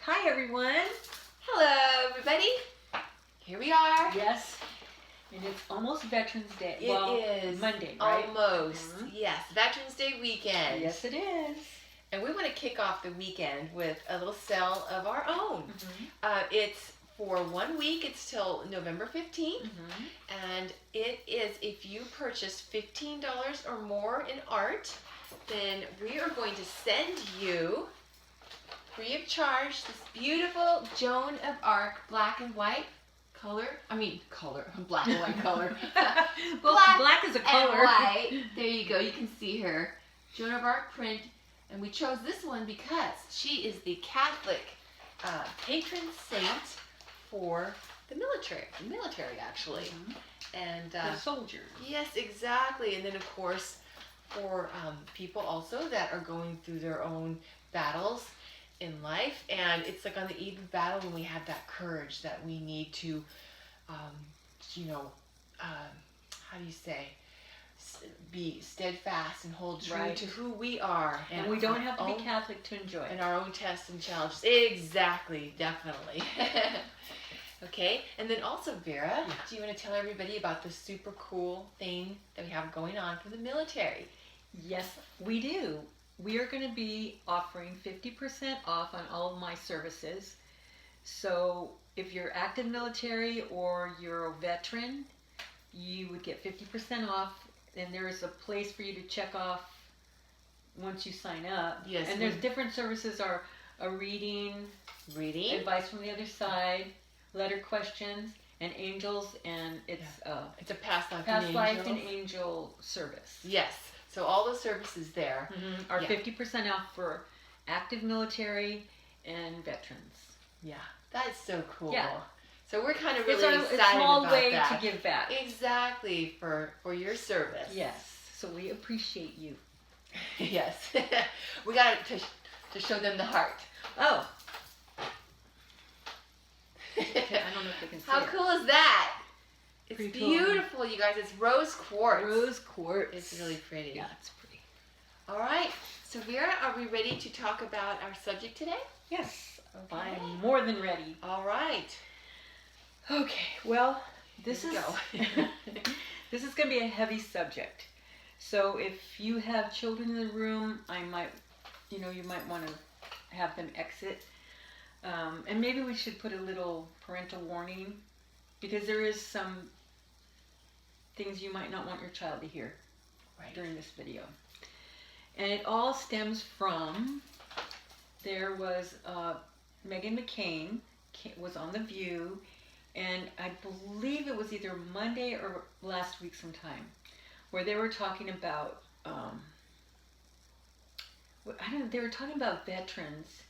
Hi everyone. Hello everybody. Here we are. Yes. And it's almost Veterans Day. It is Monday, right? Almost. Yes, Veterans Day weekend. Yes, it is. And we want to kick off the weekend with a little sale of our own. It's for 1 week. It's till November 15th. And it is, if you purchase $15 or more in art, then we are going to send you, free of charge, this beautiful Joan of Arc black and white black and white color. Well, black is a color. And white. There you go. You can see her. Joan of Arc print. And we chose this one because she is the Catholic patron saint for the military actually. And the soldiers. Yes, exactly. And then of course for people also that are going through their own battles in life, and it's like on the eve of battle when we have that courage that we need to how do you say, be steadfast and hold true to who we are, and we don't have to be Catholic to enjoy it, and our own tests and challenges. Exactly, definitely. Okay, and then also Vera, do you want to tell everybody about the super cool thing that we have going on for the military? Yes, we do. We are going to be offering 50% off on all of my services. So if you're active military or you're a veteran, you would get 50% off. And there is a place for you to check off once you sign up. Yes. And there's different services: are a reading, advice from the other side, letter questions, and angels, and it's a past life and angel service. Yes. So all those services there are 50% off for active military and veterans. Yeah, that's so cool. Yeah. So we're kind of really excited a small about way that. to give back. Exactly, for your service. Yes. So we appreciate you. Yes. We got to show them the heart. Oh. Okay, I don't know if they can see How it. cool is that? It's pretty beautiful, cool. You guys. It's rose quartz. Rose quartz. It's really pretty. Yeah, it's pretty. All right. So Vera, are we ready to talk about our subject today? Yes. Okay. I'm more than ready. All right. Okay. Well, this is go. this is going to be a heavy subject. So if you have children in the room, you might want to have them exit. And maybe we should put a little parental warning, because there is some things you might not want your child to hear during this video. And it all stems from, there was Meghan McCain was on The View, and I believe it was either Monday or last week sometime, where they were talking about, they were talking about veterans,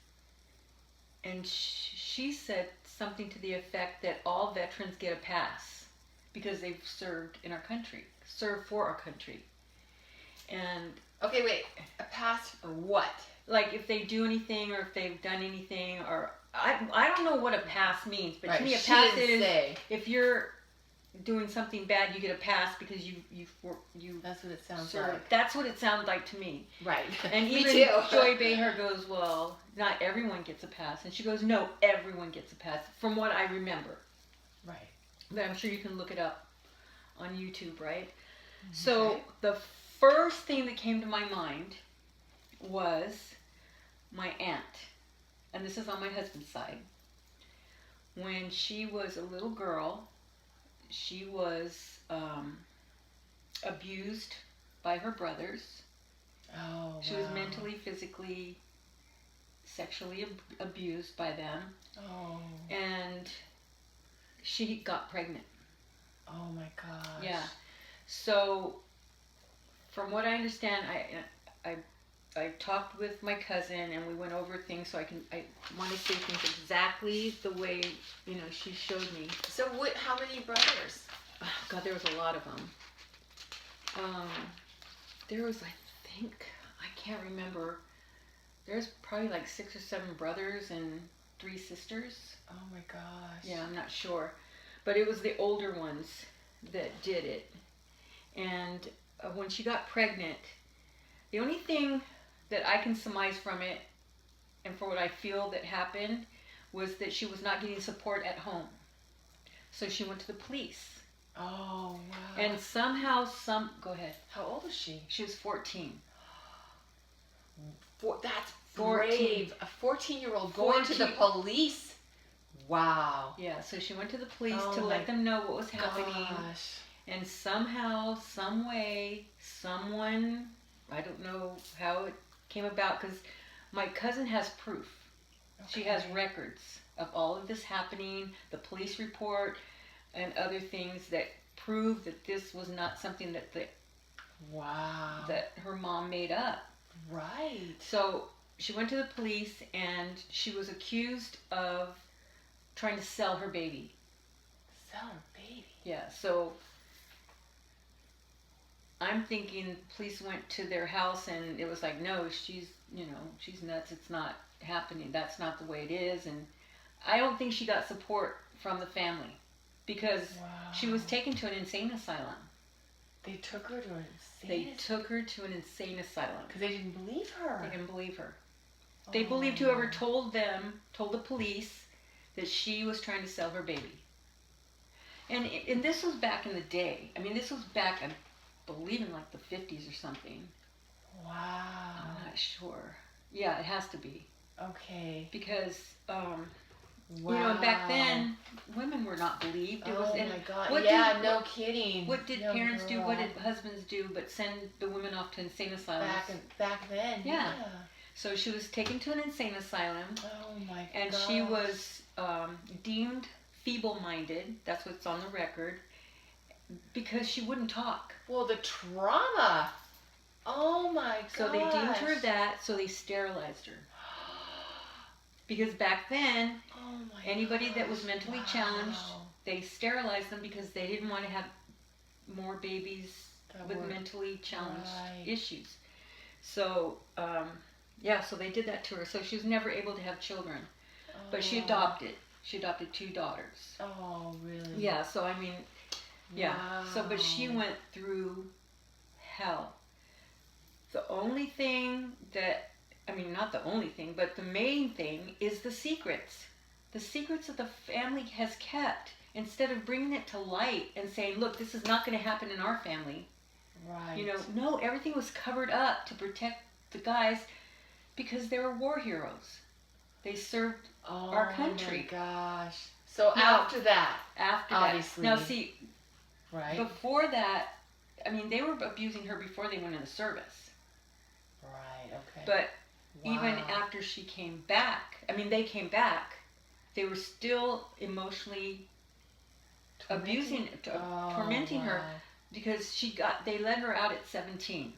and she said something to the effect that all veterans get a pass because they've served in our country, served for our country. And okay, wait, a pass for what? Like if they do anything, or if they've done anything, or I don't know what a pass means, but to me a pass is if you're doing something bad, you get a pass because you. That's what it sounds served. like. That's what it sounds like to me. Right. And Me even too. Joy Behar goes, well, not everyone gets a pass, and she goes, no, everyone gets a pass, from what I remember. Right. But I'm sure you can look it up on YouTube, right? So the first thing that came to my mind was my aunt, and this is on my husband's side. When she was a little girl, she was abused by her brothers. Oh, wow. She was mentally, physically, sexually abused by them. Oh. And she got pregnant. Oh my gosh. Yeah. So, from what I understand, I talked with my cousin, and we went over things, so I want to say things exactly the way she showed me. So how many brothers? Oh, God, there was a lot of them. There was, I can't remember. There's probably like 6 or 7 brothers and 3 sisters. Oh my gosh. Yeah, I'm not sure, but it was the older ones that did it. And when she got pregnant, The only thing that I can surmise from it, and for what I feel that happened, was that she was not getting support at home. So she went to the police. Oh, wow. And somehow, go ahead. How old is she? She was 14. That's 14. brave. A 14-year-old going to the police. Wow. Yeah, so she went to the police Oh to my let them know what was happening. Gosh. And somehow, some way, someone, I don't know how it came about, because my cousin has proof. Okay. She has records of all of this happening, the police report, and other things that prove that this was not something that Wow. that her mom made up. Right. So she went to the police, and she was accused of trying to sell her baby. Sell her baby. Yeah, so I'm thinking police went to their house and it was like, no, she's nuts. It's not happening. That's not the way it is. And I don't think she got support from the family because she was taken to an insane asylum. They took her to an insane asylum. Because they didn't believe her. They didn't believe her. They believed whoever told the police that she was trying to sell her baby. And this was back in the day. I mean, this was back, I believe, in like the 50s or something. Wow. I'm not sure. Yeah, it has to be. Okay. Because, back then, women were not believed. My God. No kidding. What did parents do? What did husbands do but send the women off to insane asylums? Back then. Yeah. So she was taken to an insane asylum. Oh my God. And she was deemed feeble-minded. That's what's on the record. Because she wouldn't talk. Well, the trauma. Oh my God. So they deemed her that, so they sterilized her. Because back then, anybody that was mentally challenged, they sterilized them because they didn't want to have more babies with mentally challenged issues. So, so they did that to her. So she was never able to have children. But she adopted. She adopted 2 daughters. Oh, really? Yeah, so I mean, yeah. Wow. So, but she went through hell. The only thing not the only thing, but the main thing is the secrets. The secrets that the family has kept. Instead of bringing it to light and saying, look, this is not going to happen in our family. Right. No, everything was covered up to protect the guys because they were war heroes. They served our country. Oh my gosh. So after that, obviously. Now see, right? Before that, I mean, they were abusing her before they went into service. Right, okay. But even after she came back, they came back, they were still emotionally tormenting her because they let her out at 17.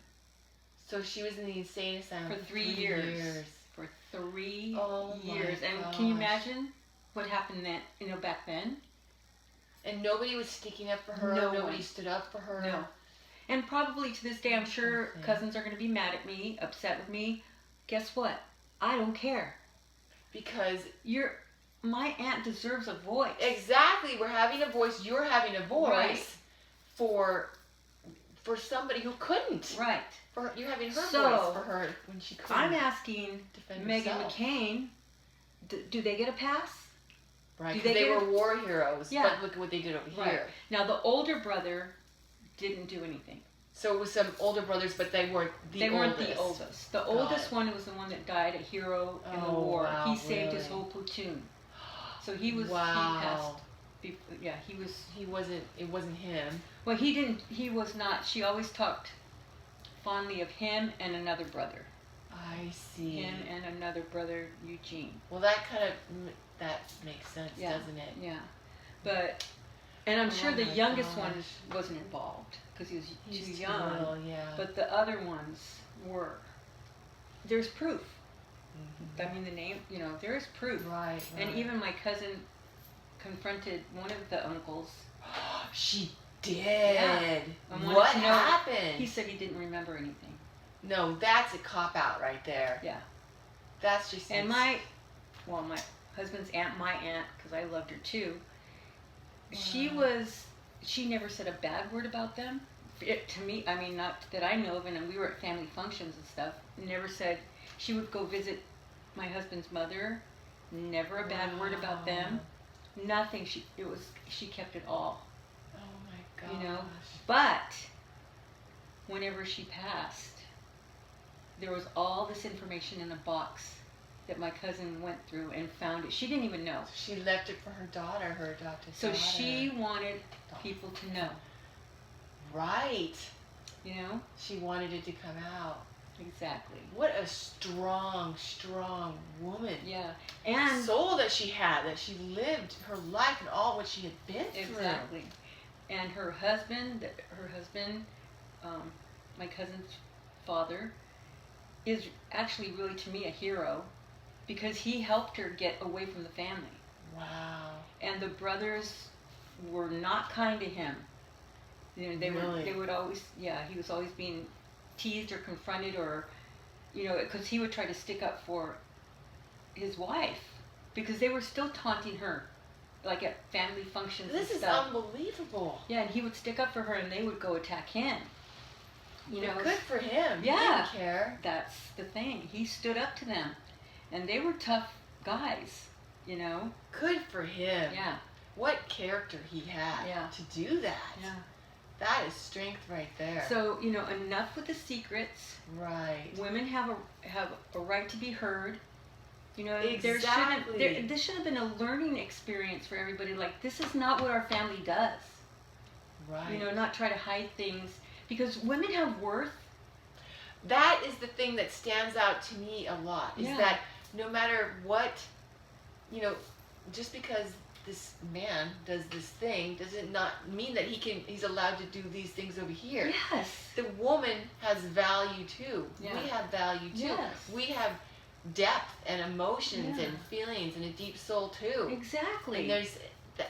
So she was in the insane asylum for 3 years. For 3 years. And gosh. Can you imagine what happened then, back then? And nobody was sticking up for her. Nobody stood up for her. No. And probably to this day, I'm sure cousins are going to be mad at me, upset with me. Guess what? I don't care. Because my aunt deserves a voice. Exactly. We're having a voice. You're having a voice for somebody who couldn't. Right. You're having her voice for her when she couldn't. I'm asking Meghan McCain, do they get a pass? Right. Because they were war heroes. Yeah. But look at what they did over here. Now the older brother didn't do anything. So it was some older brothers, but they weren't the oldest. The oldest one was the one that died, a hero in the war. Wow, he saved his whole platoon. So he was. Wow. He passed. Yeah, he was. He wasn't. It wasn't him. Well, he didn't. He was not. She always talked fondly of him and another brother. I see. Him and another brother, Eugene. Well, that makes sense, doesn't it? Yeah, but. And I'm sure the youngest one wasn't involved because he was too young. Little, yeah. But the other ones were. There's proof. Mm-hmm. The name, there is proof. Right. And even my cousin confronted one of the uncles. She did. Yeah. What happened? He said he didn't remember anything. No, that's a cop out right there. Yeah. That's just. And my husband's aunt, because I loved her too. Wow. She never said a bad word about them. To me, not that I know of, and we were at family functions and stuff, never said. She would go visit my husband's mother, Never a bad word about them. Nothing. She kept it all. Oh my gosh. You know, but whenever she passed, there was all this information in a box that my cousin went through and found it. She didn't even know. She left it for her daughter, her adopted So daughter. she wanted people to know. Right. You know? She wanted it to come out. Exactly. What a strong, strong woman. Yeah. And soul that she had, that she lived her life and all what she had been through. exactly. And her husband, my cousin's father, is actually really to me a hero because he helped her get away from the family. Wow. And the brothers were not kind to him. You know, they would always, he was always being teased or confronted, or, you know, because he would try to stick up for his wife because they were still taunting her, like at family functions. This and is stuff. unbelievable. Yeah, and he would stick up for her, and they would go attack him. You know, good for him. Yeah, he didn't care. That's the thing. He stood up to them, and they were tough guys. You know. Good for him. Yeah. What character he had to do that. Yeah. That is strength right there. So, you know, enough with the secrets. Right. Women have a right to be heard. You know, exactly. This should have been a learning experience for everybody. Like, this is not what our family does. Right. You know, not try to hide things. Because women have worth. That is the thing that stands out to me a lot. Is that no matter what, you know, just because this man does this thing doesn't not mean that he's allowed to do these things over here. Yes. The woman has value too. Yeah. We have value too. Yes. We have depth and emotions and feelings and a deep soul too. Exactly. And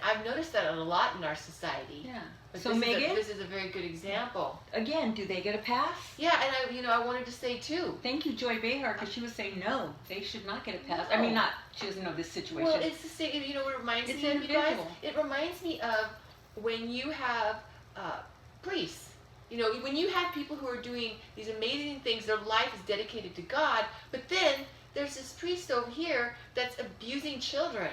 I've noticed that a lot in our society. Yeah. But So Megan, this is a very good example. Again, do they get a pass? Yeah, and I wanted to say too. Thank you, Joy Behar, because she was saying no, they should not get a pass. No. I mean, she doesn't know this situation. Well, it's the same. You know what it reminds It's me of, you guys? individual. It reminds me of when you have priests. You know, when you have people who are doing these amazing things, their life is dedicated to God, but then there's this priest over here that's abusing children.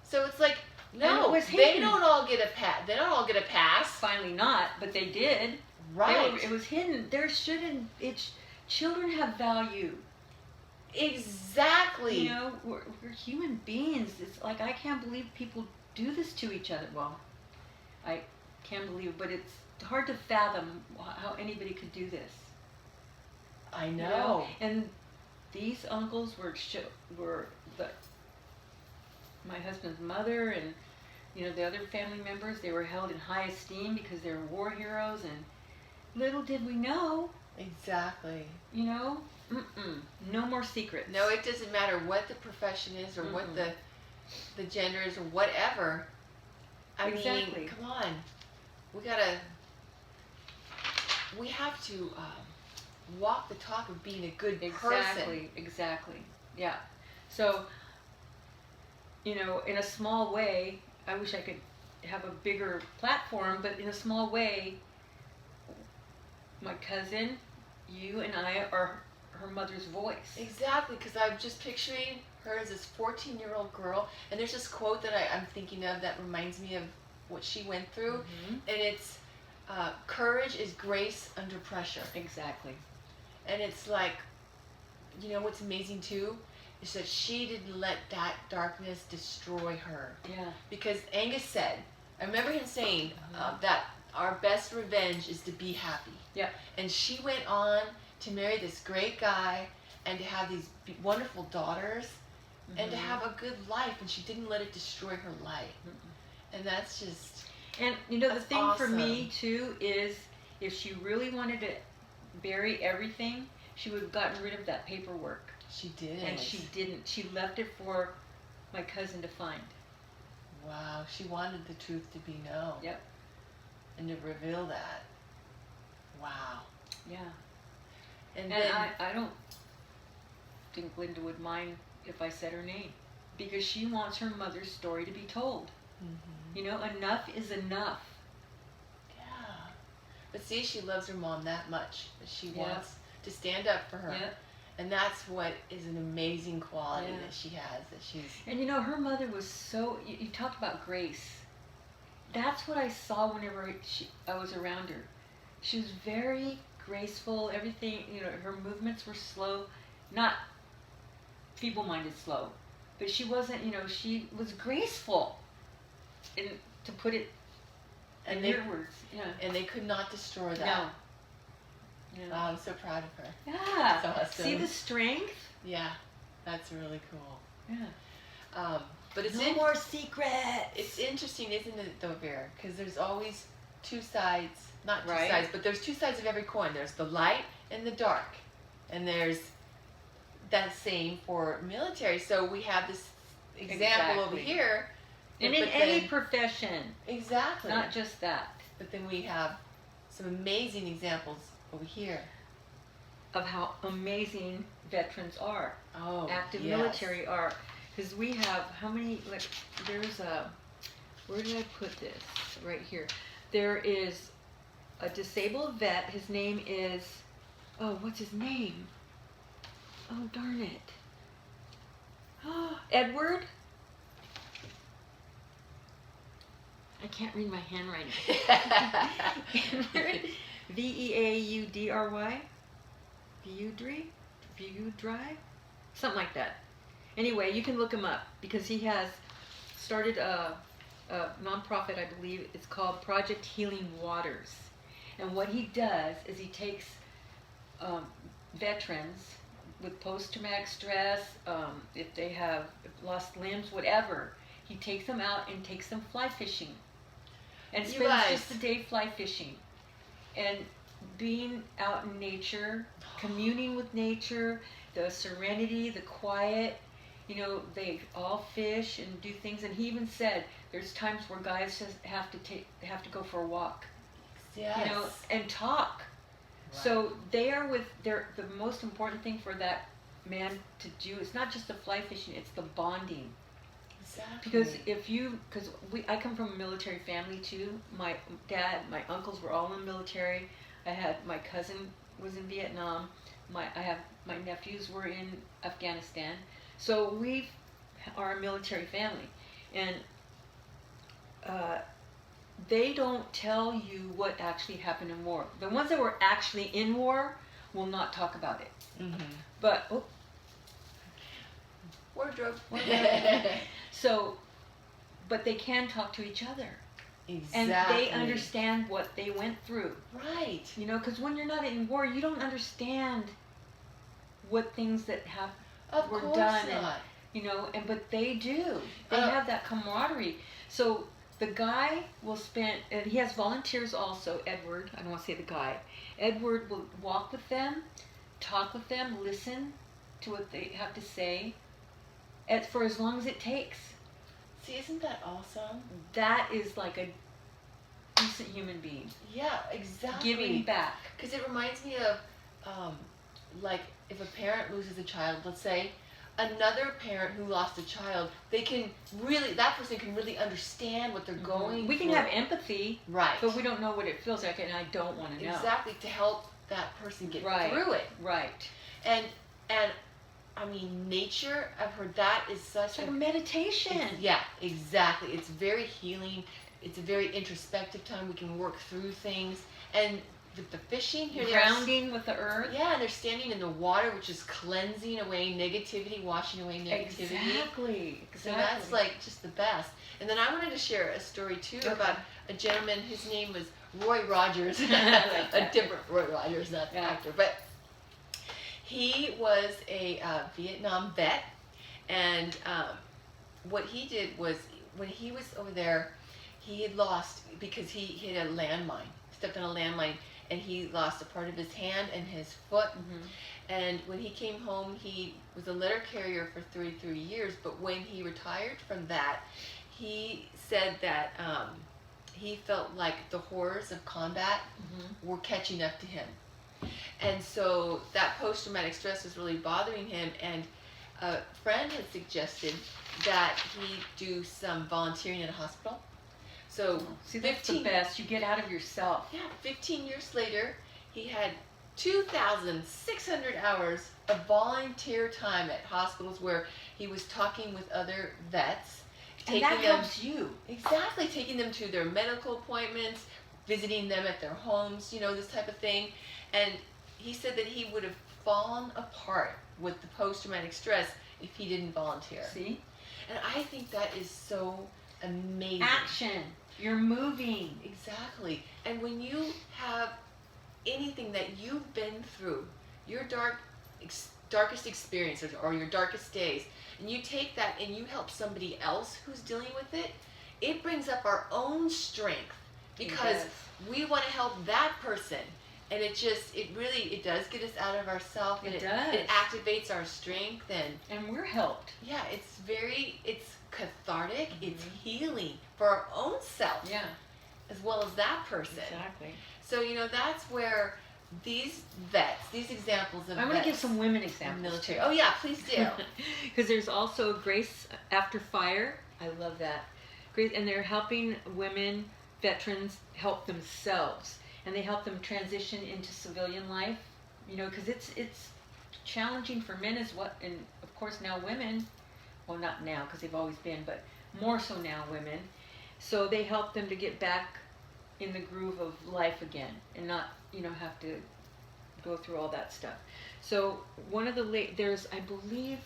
So it's like, no, they don't all get a pass. They don't all get a pass. Finally not, but they did. Right. It was hidden. Children have value. Exactly. You know, we're human beings. It's like, I can't believe people do this to each other. Well, I can't believe it, but it's hard to fathom how anybody could do this. I know. You know? And these uncles were my husband's mother and, you know, the other family members. They were held in high esteem because they were war heroes, and little did we know. Exactly. You know, no more secrets. No, it doesn't matter what the profession is or what the gender is or whatever. I mean, come on. We have to walk the talk of being a good person. Exactly. Yeah. So, you know, in a small way, I wish I could have a bigger platform, but in a small way, my cousin, you and I are her mother's voice. Exactly, because I'm just picturing her as this 14-year-old girl, and there's this quote that I'm thinking of that reminds me of what she went through, and it's, courage is grace under pressure. Exactly. And it's like, you know what's amazing too? Is that she didn't let that darkness destroy her. Yeah. Because Angus said, I remember him saying that our best revenge is to be happy. Yeah. And she went on to marry this great guy and to have these wonderful daughters and to have a good life, and she didn't let it destroy her life. And that's just... And, you know, the thing awesome. for me, too, is if she really wanted to bury everything, she would have gotten rid of that paperwork. She did. And she didn't. She left it for my cousin to find. Wow. She wanted the truth to be known. Yep. And to reveal that. Wow. Yeah. And then, then... I don't think Linda would mind if I said her name, because she wants her mother's story to be told. You know, enough is enough. Yeah. But see, she loves her mom that much that she wants to stand up for her. Yeah. And that's what is an amazing quality Yeah. that she has. That she's. And you know, her mother was so. You talked about grace. That's what I saw whenever I was around her. She was very graceful. Everything, you know, her movements were slow, not feeble-minded slow, but she wasn't. You know, she was graceful. And to put it in your words, yeah. And they could not destroy that. No. Yeah. Wow, I'm so proud of her. Yeah. That's awesome. See the strength? Yeah, that's really cool. Yeah. But it's no more secrets. It's interesting, isn't it, though, Vera? Because there's always two sides, not two Right. sides, but there's two sides of every coin. There's the light and the dark, and there's that same for military. So we have this example over here. And in any profession. Exactly. Not just that. But then we have some amazing examples over here of how amazing veterans are. Oh, active yes. military are. Because we have, how many, like, there's a, where did I put this? Right here. There is a disabled vet. His name is, oh, what's his name? Oh, darn it. Oh, Edward? I can't read my handwriting. Edward, Veaudry? Veudry? Something like that. Anyway, you can look him up because he has started a nonprofit, I believe. It's called Project Healing Waters. And what he does is he takes veterans with post-traumatic stress, if they have lost limbs, whatever, he takes them out and takes them fly fishing. And spends just a day fly fishing. And being out in nature, communing with nature, the serenity, the quiet, you know, they all fish and do things. And he even said there's times where guys just have to go for a walk, yes. you know, and talk. Right. So they are with the most important thing for that man to do. It's not just the fly fishing; it's the bonding. Exactly. Because I come from a military family too. My dad, my uncles were all in the military. I had my cousin was in Vietnam. My nephews were in Afghanistan. So we are a military family, and they don't tell you what actually happened in war. The ones that were actually in war will not talk about it. Mm-hmm. But wardrobe. So, but they can talk to each other. Exactly. And they understand what they went through. Right. You know, because when you're not in war, you don't understand what things that were done. And, you know, but they do. They have that camaraderie. So the guy will spend, and he has volunteers also, Edward, I don't want to say the guy. Edward will walk with them, talk with them, listen to what they have to say, for as long as it takes. See, isn't that awesome? That is like a decent human being. Yeah, exactly. Giving back. Because it reminds me of, like, if a parent loses a child, let's say, another parent who lost a child, that person can really understand what they're going We can have empathy, right? but we don't know what it feels like, and I don't want to know. Exactly, to help that person get through it. Right. And I mean, nature, I've heard that is such it's like a meditation. Yeah, exactly. It's very healing. It's a very introspective time. We can work through things. And the fishing here, grounding with the earth. Yeah, and they're standing in the water, which is cleansing away negativity, washing away negativity. Exactly. So that's like just the best. And then I wanted to share a story too about a gentleman. His name was Roy Rogers, a different Roy Rogers, not the actor, but he was a Vietnam vet, and what he did was when he was over there, he had lost because he hit a landmine, stepped on a landmine. And he lost a part of his hand and his foot. Mm-hmm. And when he came home, he was a letter carrier for 33 years. But when he retired from that, he said that he felt like the horrors of combat were catching up to him. And so that post-traumatic stress was really bothering him. And a friend had suggested that he do some volunteering at a hospital. So see, that's the best. You get out of yourself. Yeah, 15 years later, he had 2,600 hours of volunteer time at hospitals where he was talking with other vets. And that helps you. Exactly, taking them to their medical appointments, visiting them at their homes, this type of thing. And he said that he would have fallen apart with the post-traumatic stress if he didn't volunteer. See? And I think that is so amazing. Action. You're moving. Exactly. And when you have anything that you've been through, your darkest experiences or your darkest days, and you take that and you help somebody else who's dealing with it, it brings up our own strength because we want to help that person. And it really does get us out of ourselves. It does. It activates our strength and we're helped. Yeah, it's cathartic. Mm-hmm. It's healing for our own self. Yeah. As well as that person. Exactly. So, that's where these vets, these examples of I want to give some women examples. Military. Oh, yeah, please do. Because there's also Grace After Fire. I love that. Grace, and they're helping women, veterans, help themselves. And they help them transition into civilian life, because it's challenging for men as well, and of course now women, well not now because they've always been, but more so now women. So they help them to get back in the groove of life again and not, have to go through all that stuff. So one of there's, I believe,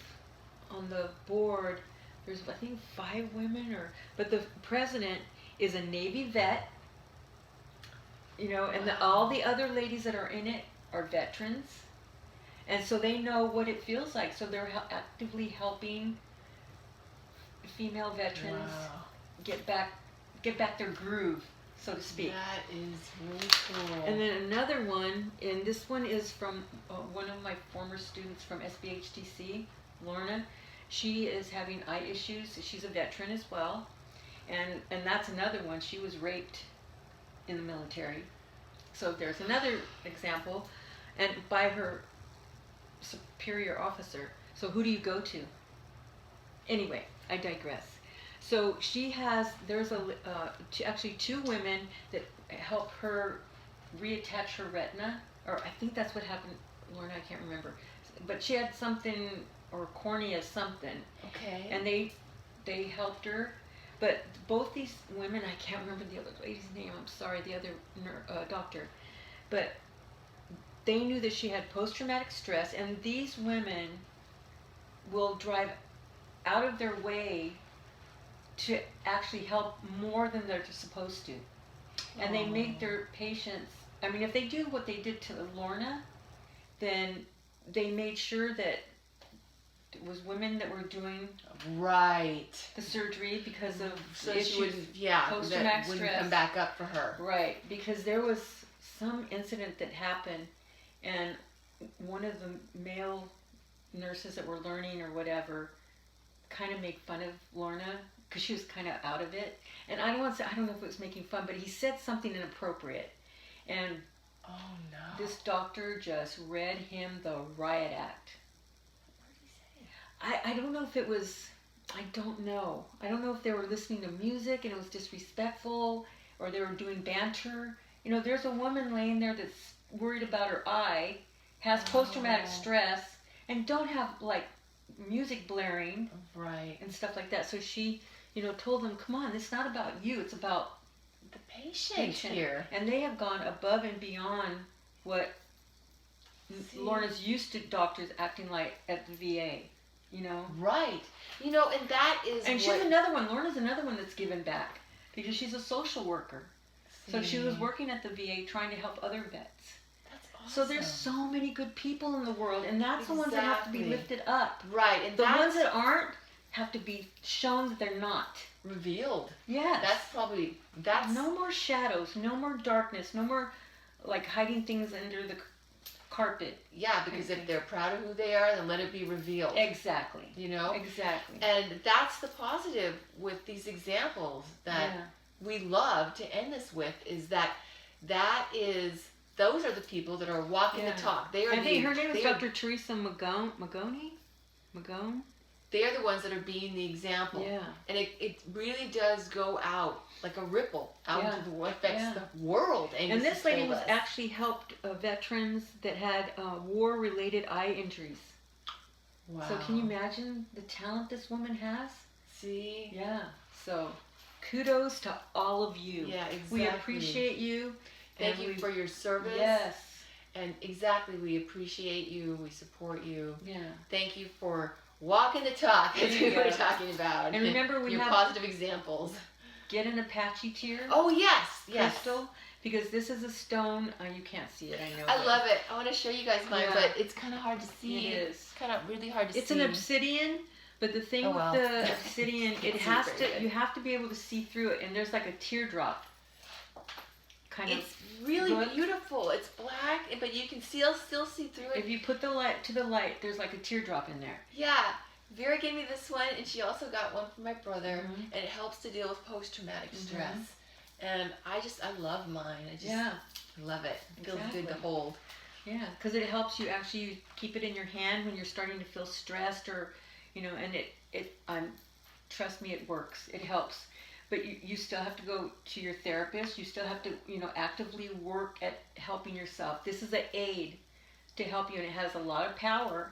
on the board, there's I think 5 women, but the president is a Navy vet. And all the other ladies that are in it are veterans. And so they know what it feels like. So they're actively helping female veterans get back their groove, so to speak. That is really cool. And then another one, and this one is from one of my former students from SBHTC, Lorna. She is having eye issues. She's a veteran as well. And that's another one. She was raped in the military. So there's another example, and by her superior officer. So who do you go to? Anyway, I digress. So there's actually 2 women that help her reattach her retina, or I think that's what happened, Lorna, I can't remember. But she had something, or cornea something. Okay. And they helped her. But both these women, I can't remember the other lady's name, I'm sorry, the other doctor, but they knew that she had post-traumatic stress, and these women will drive out of their way to actually help more than they're supposed to. And they make their patients, if they do what they did to Lorna, then they made sure that it was women that were doing the surgery because of the issues, post-traumatic stress. Wouldn't come back up for her. Right, because there was some incident that happened, and one of the male nurses that were learning or whatever kind of made fun of Lorna because she was kind of out of it. And I don't know if it was making fun, but he said something inappropriate, and this doctor just read him the riot act. I don't know if it was, I don't know if they were listening to music and it was disrespectful, or they were doing banter. There's a woman laying there that's worried about her eye, has post-traumatic stress, and don't have music blaring, right, and stuff like that. So she, told them, come on, it's not about you, it's about the patient here. And they have gone above and beyond what Lorna's used to doctors acting like at the VA. Right. And that is. And she's another one. Lorna's another one that's given back because she's a social worker. So she was working at the VA trying to help other vets. That's awesome. So there's so many good people in the world, and that's the ones that have to be lifted up. Right. And the ones that aren't have to be shown that they're not. Revealed. Yes. That's no more shadows, no more darkness, no more hiding things under the carpet. Yeah, because if they're proud of who they are, then let it be revealed. Exactly. Exactly. And that's the positive with these examples that we love to end this with, is those are the people that are walking the talk. They are. I think her name is Dr. Teresa Magone. they are the ones that are being the example. Yeah. And it really does go out like a ripple out Yeah. into the world, affects Yeah. the world. And this lady told was us. actually helped veterans that had war-related eye injuries. Wow. So can you imagine the talent this woman has? See? Yeah. So kudos to all of you. Yeah, exactly. We appreciate you. Thank you for your service. Yes. And exactly, we appreciate you. We support you. Yeah. Thank you for walking the talk, as There we you were go. talking about. And remember, we your have positive examples. get an Apache tear. Oh yes, yes. Crystal, because this is a stone. You can't see it, I know. I but love it. I want to show you guys mine, Yeah. but it's kind of hard to see. It is. It's kind of really hard to It's see. an obsidian, but the thing Oh, wow. with the obsidian, it Can't see has very to. good. You have to be able to see through it, and there's like a teardrop. Kind It's really look. beautiful. It's black, but you can still see through it. If you put the light to the light, there's like a teardrop in there. Yeah. Vera gave me this one, and she also got one for my brother, Mhm. and it helps to deal with post-traumatic Mhm. stress. And I love mine. I love it. It feels good to Exactly. hold. Yeah, because it helps you actually keep it in your hand when you're starting to feel stressed, or, and trust me, it works. It helps. But you still have to go to your therapist. You still have to, actively work at helping yourself. This is an aid to help you, and it has a lot of power.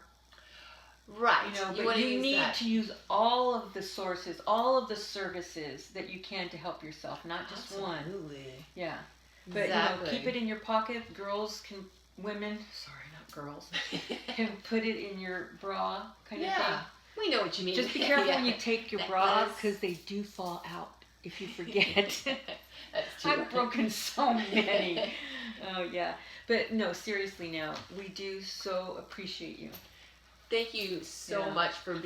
Right. But wanna you use need that. to use all of the sources, all of the services that you can to help yourself, not just one. Absolutely. Yeah. But Exactly. keep it in your pocket. Women, sorry, not girls, can put it in your bra kind of Yeah. We know what you mean. thing. Just be careful when you Yeah. take your That bra off, does- because they do fall out if you forget. That's true. I've broken so many. Oh yeah. But no, seriously now, we do so appreciate you. Thank you so Yeah. much for being